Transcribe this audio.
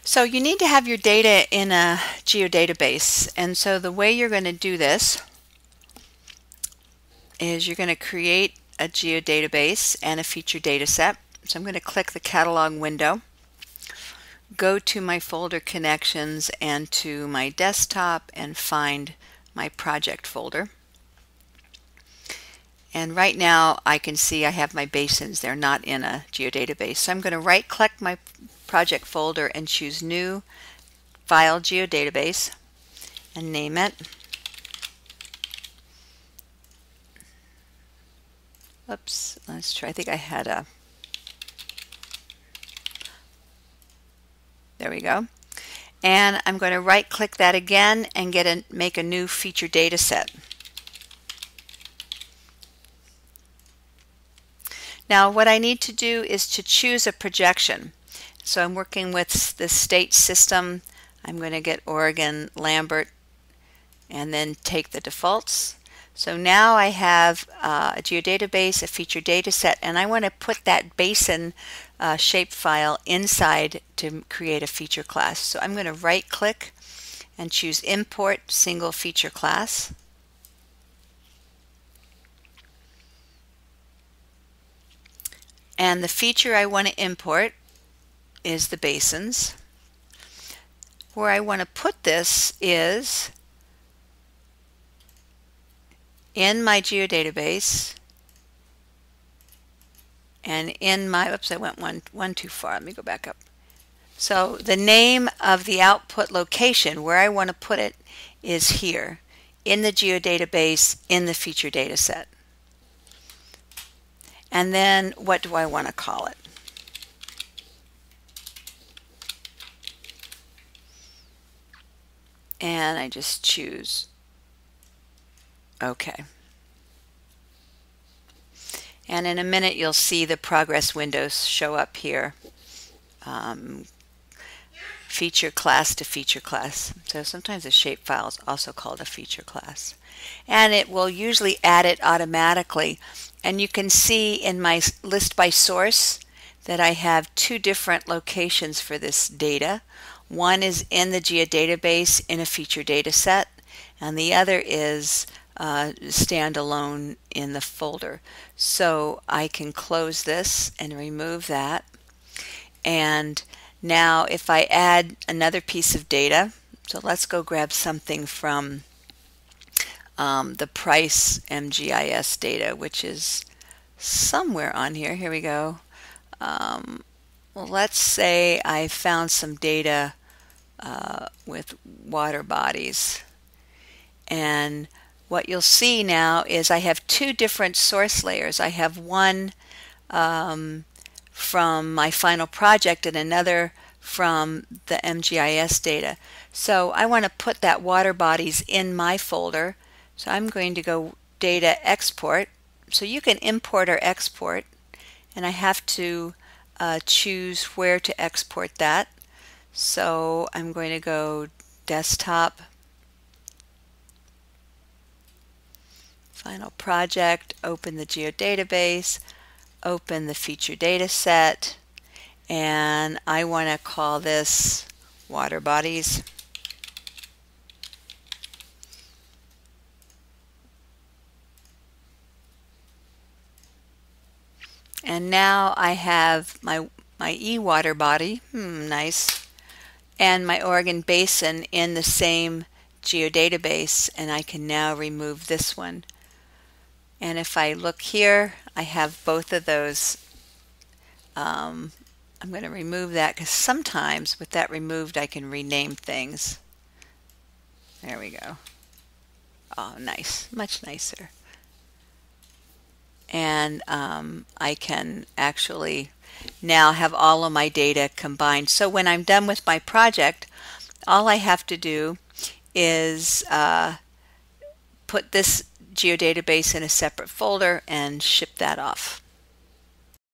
So you need to have your data in a geodatabase, and so the way you're going to do this is you're going to create a geodatabase and a feature data set. So I'm going to click the catalog window, go to my folder connections and to my desktop and find my project folder. And right now I can see I have my basins. They're not in a geodatabase. So I'm going to right click my project folder and choose New File Geodatabase and name it. Oops, let's try. I think I had a. There we go. And I'm going to right click that again and make a new feature data set. Now what I need to do is to choose a projection. So I'm working with the state system. I'm going to get Oregon, Lambert, and then take the defaults. So now I have a geodatabase, a feature data set, and I want to put that basin shapefile inside to create a feature class. So I'm going to right click and choose Import Single Feature Class. And the feature I want to import is the basins. Where I want to put this is in my geodatabase and in my, oops, I went one too far. Let me go back up. So the name of the output location where I want to put it is here in the geodatabase in the feature data set. And then what do I want to call it? And I just choose OK. And in a minute you'll see the progress windows show up here. Feature class to feature class. So sometimes a shapefile is also called a feature class. And it will usually add it automatically. And you can see in my list by source that I have two different locations for this data. One is in the geodatabase in a feature data set, and the other is standalone in the folder. So I can close this and remove that. And now if I add another piece of data, so let's go grab something from the price MGIS data, which is somewhere on here. Here we go. Well, let's say I found some data with water bodies. And what you'll see now is I have two different source layers. I have one from my final project and another from the MGIS data. So I want to put that water bodies in my folder. So I'm going to go Data Export. So you can import or export, and I have to choose where to export that. So I'm going to go Desktop, Final Project, open the geodatabase, open the feature data set, and I want to call this Water Bodies. And now I have my e-water body, nice, and my Oregon Basin in the same geodatabase, and I can now remove this one. And if I look here, I have both of those. I'm going to remove that because sometimes with that removed I can rename things. There we go. Oh, nice, much nicer. And I can actually now have all of my data combined. So when I'm done with my project, all I have to do is put this geodatabase in a separate folder and ship that off.